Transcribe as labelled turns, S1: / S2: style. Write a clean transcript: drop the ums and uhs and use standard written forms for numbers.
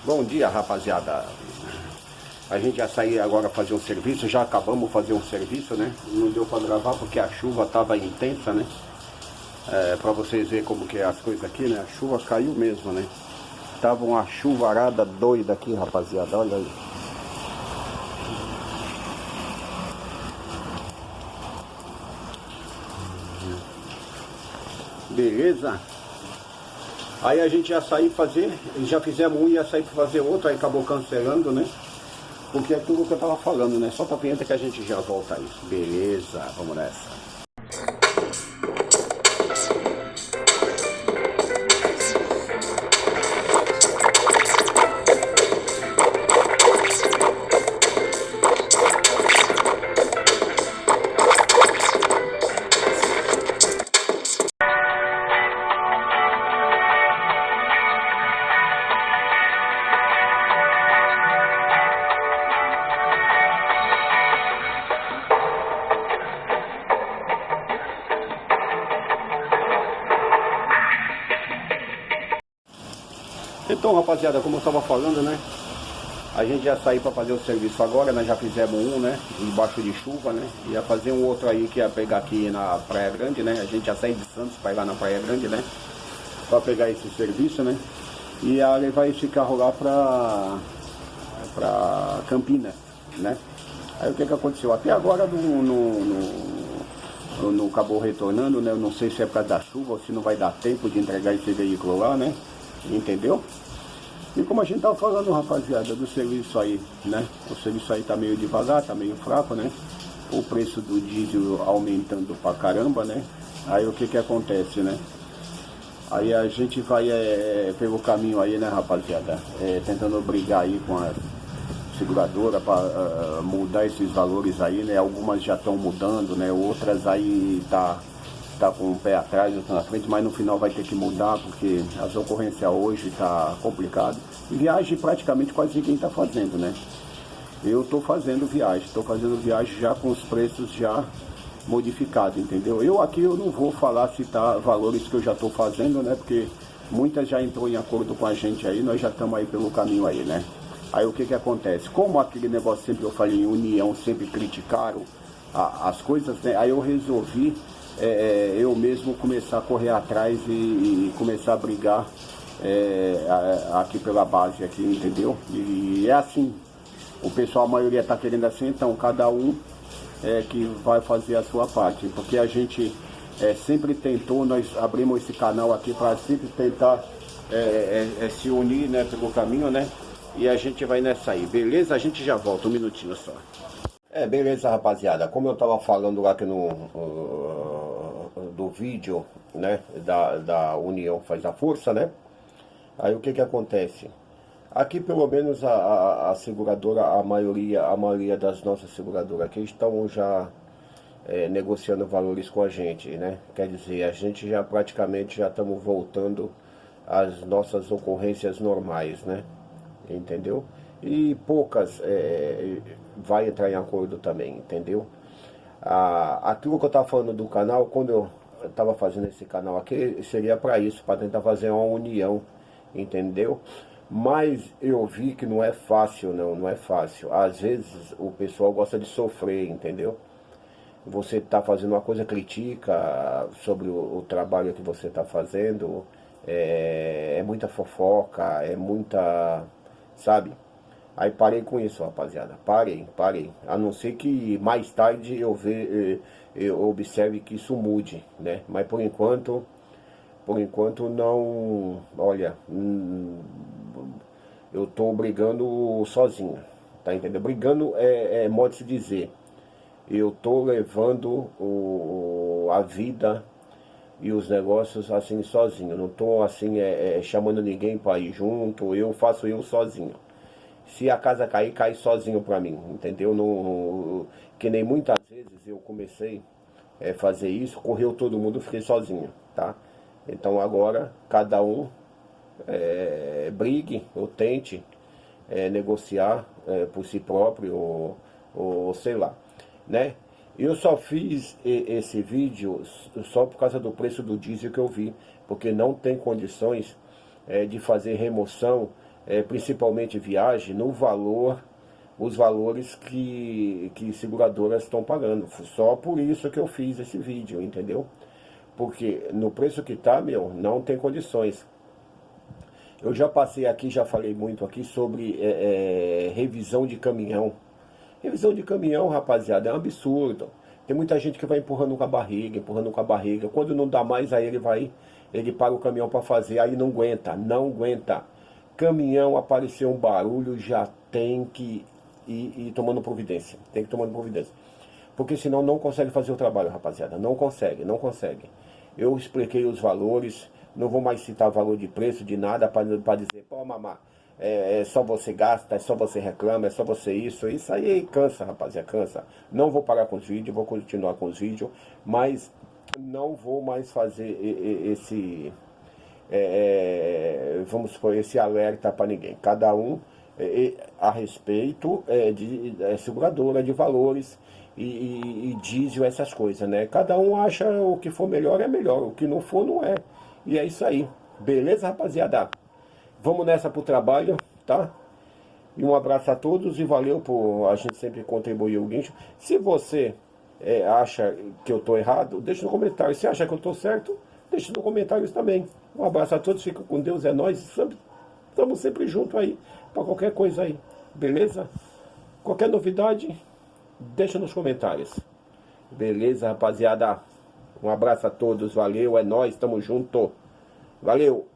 S1: Bom dia, rapaziada. A gente já saiu agora fazer um serviço, já acabamos de fazer um serviço, né? Não deu para gravar porque a chuva estava intensa, né? Para vocês verem como que é as coisas aqui, né? A chuva caiu mesmo, né? Tava uma chuvarada doida aqui, rapaziada, olha aí. Beleza? Aí a gente ia sair fazer, já fizemos um e ia sair para fazer outro, aí acabou cancelando, né? Porque é tudo que eu tava falando, né? Só pra vinheta que a gente já volta a isso. Beleza, vamos nessa. Então, rapaziada, como eu estava falando, né? A gente já saiu para fazer o serviço agora, nós já fizemos um, né? Embaixo de chuva, né? Ia fazer um outro aí que ia pegar aqui na Praia Grande, né? A gente já saiu de Santos para ir lá na Praia Grande, né? Para pegar esse serviço, né? E ia levar esse carro lá para Campinas, né? Aí o que aconteceu? Até agora não acabou retornando, né? Eu não sei se é por causa da chuva ou se não vai dar tempo de entregar esse veículo lá, né? Entendeu? E como a gente tava falando, rapaziada, do serviço aí, né? O serviço aí tá meio devagar, tá meio fraco, né? O preço do diesel aumentando pra caramba, né? Aí o que acontece, né? Aí a gente vai pelo caminho aí, né, rapaziada? Tentando brigar aí com a seguradora para mudar esses valores aí, né? Algumas já estão mudando, né? Outras aí tá com o pé atrás, outro na frente, mas no final vai ter que mudar, porque as ocorrências hoje tá complicado. E viagem praticamente quase ninguém tá fazendo, né? Eu tô fazendo viagem já com os preços já modificados, entendeu? Eu não vou falar citar valores que eu já tô fazendo, né? Porque muitas já entrou em acordo com a gente aí, nós já estamos aí pelo caminho aí, né? Aí o que acontece? Como aquele negócio sempre eu falei em união, sempre criticaram as coisas, né? Aí eu resolvi eu mesmo começar a correr atrás e começar a brigar aqui pela base, aqui, entendeu? E é assim, o pessoal, a maioria está querendo assim, então cada um que vai fazer a sua parte, porque a gente sempre tentou, nós abrimos esse canal aqui para sempre tentar se unir, né, pelo caminho, né? E a gente vai nessa aí, beleza? A gente já volta, um minutinho só. Beleza, rapaziada, como eu tava falando lá que do vídeo, né, da união faz a força, né? Aí o que acontece? Aqui pelo menos a seguradora, a maioria das nossas seguradoras aqui estão já negociando valores com a gente, né? Quer dizer, a gente já praticamente já estamos voltando às nossas ocorrências normais, né? Entendeu? E poucas vai entrar em acordo também, entendeu? Aquilo que eu estava falando do canal, quando eu estava fazendo esse canal aqui, seria para isso, para tentar fazer uma união, entendeu? Mas eu vi que não é fácil, não é fácil. Às vezes o pessoal gosta de sofrer, entendeu? Você está fazendo uma coisa, critica sobre o trabalho que você está fazendo, é muita fofoca, é muita, sabe? Aí parei com isso, rapaziada. Parei. A não ser que mais tarde eu observe que isso mude, né? Mas por enquanto não. Olha, eu tô brigando sozinho, tá entendendo? Brigando é modo de se dizer. Eu tô levando a vida e os negócios assim sozinho. Não tô assim chamando ninguém para ir junto. Eu faço eu sozinho. Se a casa cair, cai sozinho pra mim, entendeu? Que nem muitas vezes eu comecei a fazer isso, correu todo mundo, fiquei sozinho, tá? Então agora, cada um brigue ou tente negociar por si próprio, ou sei lá, né? Eu só fiz esse vídeo só por causa do preço do diesel que eu vi, porque não tem condições de fazer remoção principalmente viagem, no valor, os valores que seguradoras estão pagando. Só por isso que eu fiz esse vídeo, entendeu? Porque no preço que tá, meu, não tem condições. Eu já passei aqui, já falei muito aqui sobre revisão de caminhão. Revisão de caminhão, rapaziada, é um absurdo. Tem muita gente que vai empurrando com a barriga, empurrando com a barriga. Quando não dá mais, aí ele para o caminhão para fazer, aí não aguenta, não aguenta. Caminhão, apareceu um barulho, já tem que ir tomando providência. Tem que ir tomando providência. Porque senão não consegue fazer o trabalho, rapaziada. Não consegue, não consegue. Eu expliquei os valores, não vou mais citar valor de preço, de nada, para dizer, pô, mamá, é só você gasta, é só você reclama, é só você isso. Isso aí cansa, rapaziada, cansa. Não vou parar com os vídeos, vou continuar com os vídeos, mas não vou mais fazer esse, vamos supor, esse alerta para ninguém. Cada um a respeito de seguradora, de valores e diesel, essas coisas, né? Cada um acha o que for melhor é melhor, o que não for não é. E é isso aí. Beleza, rapaziada? Vamos nessa pro trabalho, tá? E um abraço a todos e valeu por a gente sempre contribuir o guincho. Se você acha que eu tô errado, deixa no comentário. Se acha que eu tô certo, deixa no comentário também. Um abraço a todos, fica com Deus, é nóis. Estamos sempre juntos aí, para qualquer coisa aí. Beleza? Qualquer novidade, deixa nos comentários. Beleza, rapaziada? Um abraço a todos, valeu, é nóis, tamo junto. Valeu!